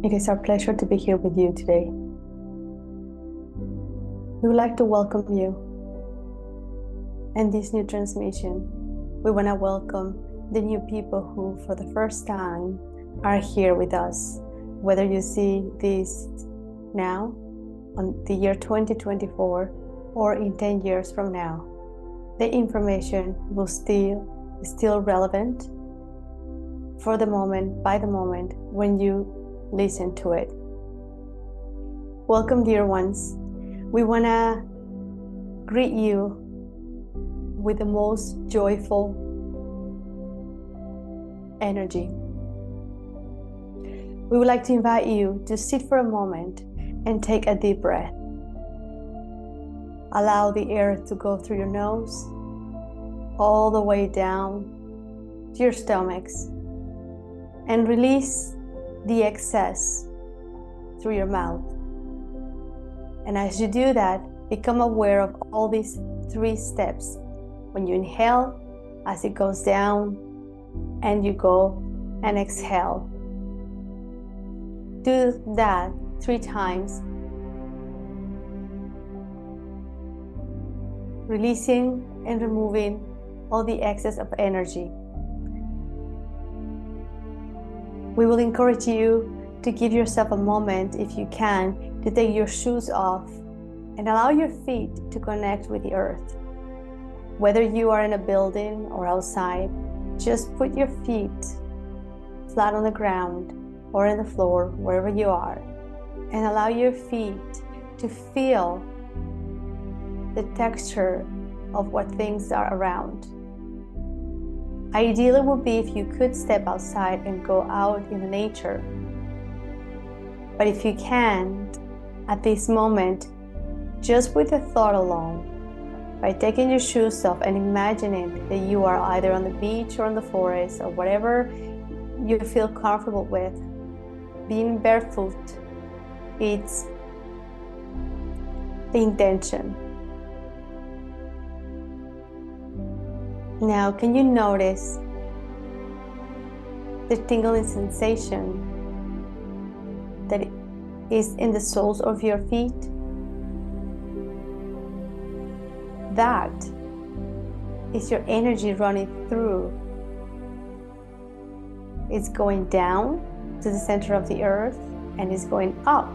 It is our pleasure to be here with you today. We would like to welcome you in this new transmission. We want to welcome the new people who, for the first time, are here with us. Whether you see this now, on the year 2024, or in 10 years from now, the information will still relevant for the moment, by the moment, when you listen to it. Welcome, dear ones. We want to greet you with the most joyful energy. We would like to invite you to sit for a moment and take a deep breath. Allow the air to go through your nose, all the way down to your stomachs, and release the excess through your mouth. And as you do that, become aware of all these 3 steps. When you inhale, as it goes down, and you go and exhale. Do that 3 times, releasing and removing all the excess of energy. We will encourage you to give yourself a moment, if you can, to take your shoes off and allow your feet to connect with the earth. Whether you are in a building or outside, just put your feet flat on the ground or on the floor, wherever you are, and allow your feet to feel the texture of what things are around. Ideally would be if you could step outside and go out in the nature. But if you can't, at this moment, just with the thought alone, by taking your shoes off and imagining that you are either on the beach or in the forest or whatever you feel comfortable with, being barefoot, it's the intention. Now, can you notice the tingling sensation that is in the soles of your feet? That is your energy running through. It's going down to the center of the earth and it's going up.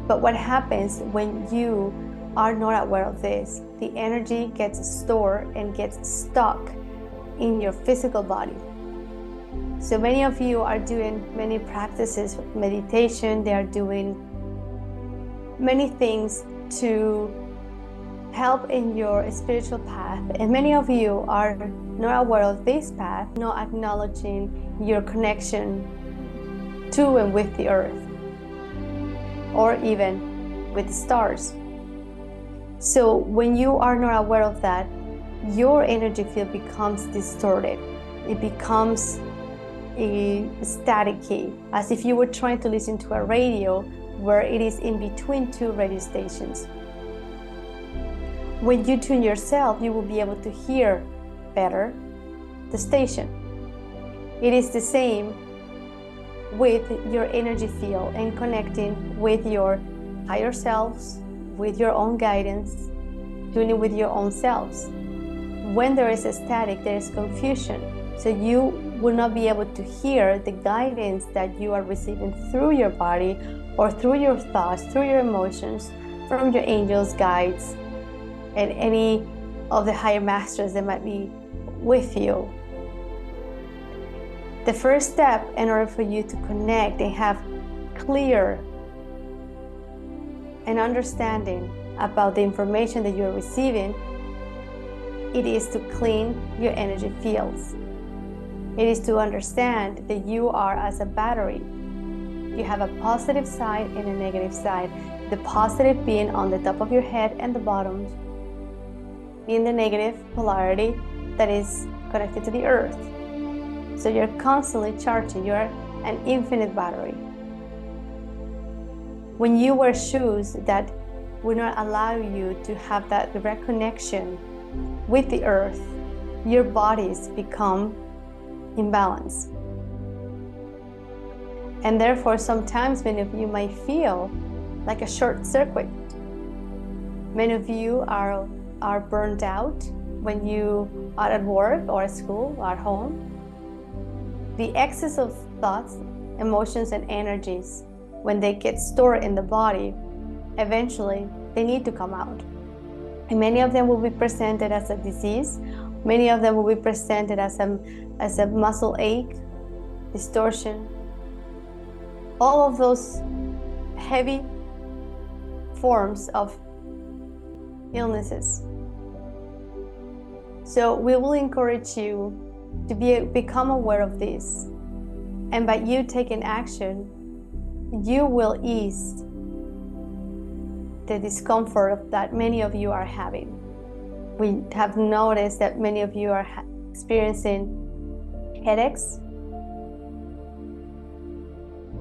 But what happens when you are not aware of this? The energy gets stored and gets stuck in your physical body. So many of you are doing many practices of meditation. They are doing many things to help in your spiritual path, and many of you are not aware of this path, not acknowledging your connection to and with the earth, or even with the stars. So when you are not aware of that, your energy field becomes distorted. It becomes staticky, as if you were trying to listen to a radio where it is in between 2 radio stations. When you tune yourself, you will be able to hear better the station. It is the same with your energy field and connecting with your higher selves, with your own guidance, tuning with your own selves. When there is a static, there is confusion. So you will not be able to hear the guidance that you are receiving through your body or through your thoughts, through your emotions, from your angels, guides, and any of the higher masters that might be with you. The first step in order for you to connect and have clear and understanding about the information that you're receiving, it is to clean your energy fields. It is to understand that you are as a battery. You have a positive side and a negative side. The positive being on the top of your head and the bottom being the negative polarity that is connected to the earth. So you're constantly charging. You're an infinite battery. When you wear shoes that will not allow you to have that direct connection with the earth, your bodies become imbalanced. And therefore, sometimes many of you might feel like a short circuit. Many of you are burned out when you are at work or at school or at home. The excess of thoughts, emotions, and energies, when they get stored in the body, eventually they need to come out. And many of them will be presented as a disease. Many of them will be presented as a muscle ache, distortion, all of those heavy forms of illnesses. So we will encourage you to become aware of this. And by you taking action, you will ease the discomfort that many of you are having. We have noticed that many of you are experiencing headaches,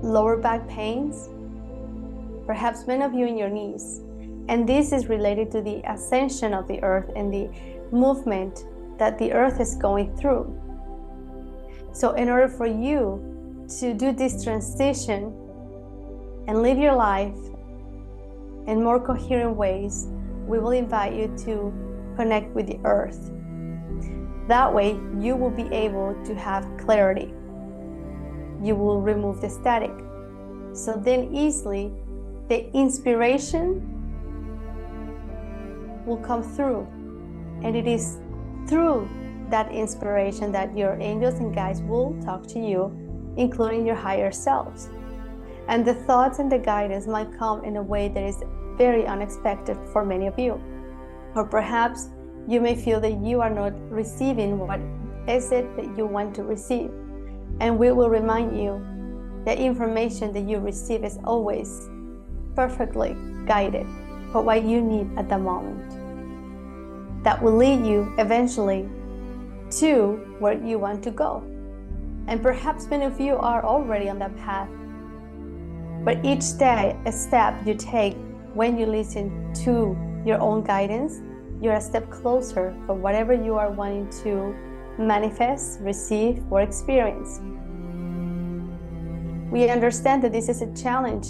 lower back pains, perhaps many of you in your knees. And this is related to the ascension of the earth and the movement that the earth is going through. So in order for you to do this transition and live your life in more coherent ways, we will invite you to connect with the earth. That way, you will be able to have clarity. You will remove the static. So then easily, the inspiration will come through. And it is through that inspiration that your angels and guides will talk to you, including your higher selves. And the thoughts and the guidance might come in a way that is very unexpected for many of you. Or perhaps you may feel that you are not receiving what is it that you want to receive. And we will remind you that information that you receive is always perfectly guided for what you need at the moment. That will lead you eventually to where you want to go. And perhaps many of you are already on that path. But each day, a step you take when you listen to your own guidance, you're a step closer for whatever you are wanting to manifest, receive, or experience. We understand that this is a challenge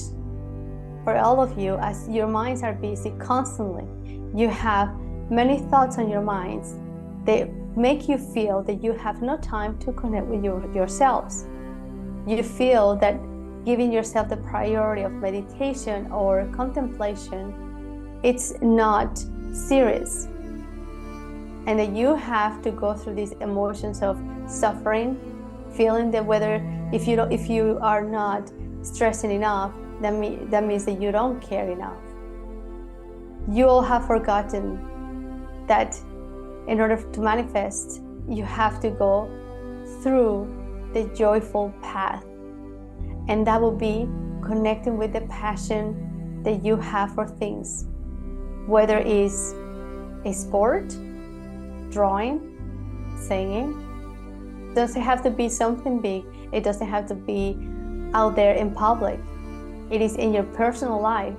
for all of you as your minds are busy constantly. You have many thoughts on your minds. They make you feel that you have no time to connect with yourselves. You feel that giving yourself the priority of meditation or contemplation, it's not serious. And that you have to go through these emotions of suffering, feeling that whether if you are not stressing enough, that means that you don't care enough. You all have forgotten that in order to manifest, you have to go through the joyful path. And that will be connecting with the passion that you have for things, whether it's a sport, drawing, singing. It doesn't have to be something big. It doesn't have to be out there in public. It is in your personal life.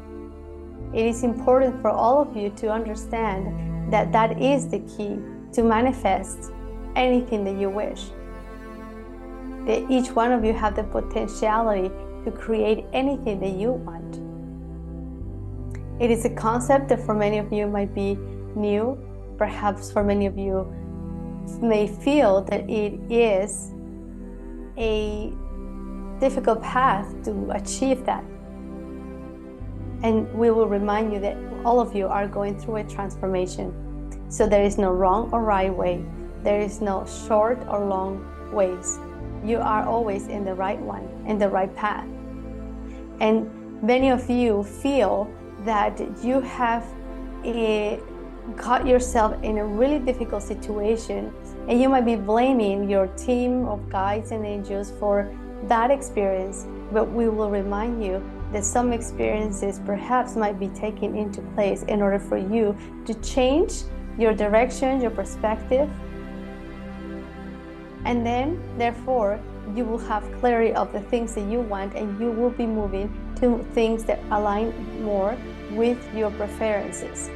It is important for all of you to understand that that is the key to manifest anything that you wish. That each one of you have the potentiality to create anything that you want. It is a concept that for many of you might be new. Perhaps for many of you may feel that it is a difficult path to achieve that. And we will remind you that all of you are going through a transformation. So there is no wrong or right way. There is no short or long ways. You are always in the right one, in the right path. And many of you feel that you have caught yourself in a really difficult situation, and you might be blaming your team of guides and angels for that experience. But we will remind you that some experiences perhaps might be taken into place in order for you to change your direction, your perspective. And then, therefore, you will have clarity of the things that you want, and you will be moving to things that align more with your preferences.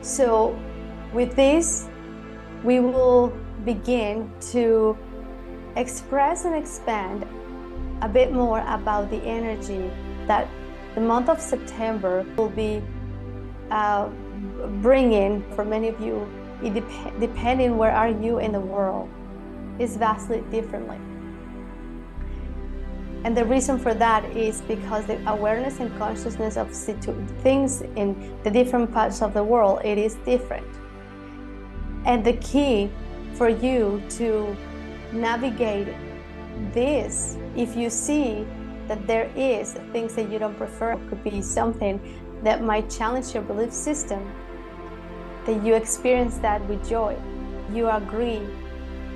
So with this, we will begin to express and expand a bit more about the energy that the month of September will be bringing for many of you. Depending where are you in the world, is vastly differently. And the reason for that is because the awareness and consciousness of things in the different parts of the world, it is different. And the key for you to navigate this, if you see that there is things that you don't prefer, it could be something that might challenge your belief system, that you experience that with joy. You agree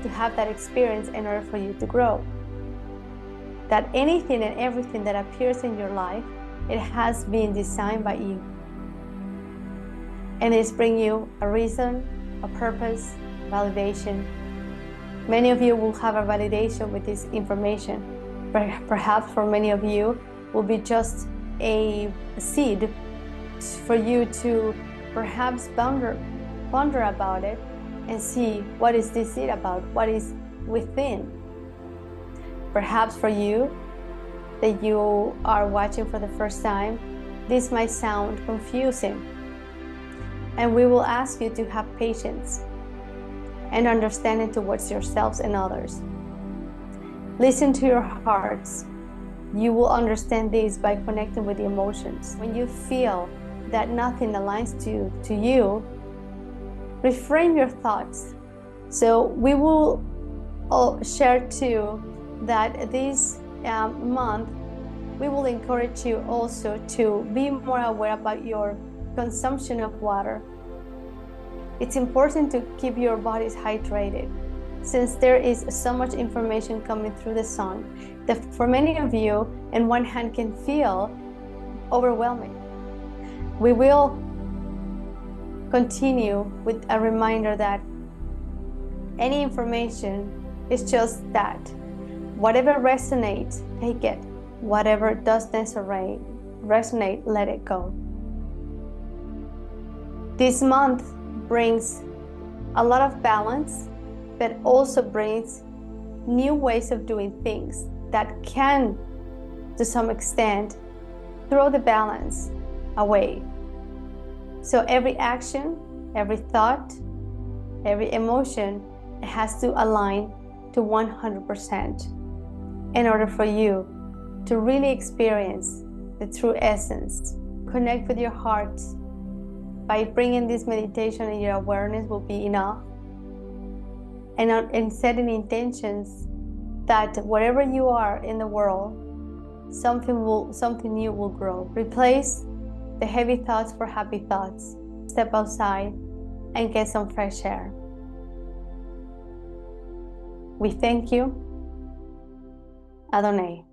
to have that experience in order for you to grow. That anything and everything that appears in your life, it has been designed by you. And it's bringing you a reason, a purpose, validation. Many of you will have a validation with this information. Perhaps for many of you will be just a seed for you to perhaps ponder about it and see, what is this seed about? What is within? Perhaps for you that you are watching for the first time, this might sound confusing. And we will ask you to have patience and understanding towards yourselves and others. Listen to your hearts. You will understand this by connecting with the emotions. When you feel that nothing aligns to you, reframe your thoughts. So we will all share too that this month, we will encourage you also to be more aware about your consumption of water. It's important to keep your bodies hydrated, since there is so much information coming through the sun that for many of you, in one hand, can feel overwhelming. We will continue with a reminder that any information is just that. Whatever resonates, take it. Whatever does not resonate, let it go. This month brings a lot of balance, but also brings new ways of doing things that can, to some extent, throw the balance away. So every action, every thought, every emotion has to align to 100% in order for you to really experience the true essence. Connect with your heart. By bringing this meditation, and your awareness will be enough. And setting intentions that wherever you are in the world, something new will grow. Replace the heavy thoughts for happy thoughts. Step outside and get some fresh air. We thank you. Adonai.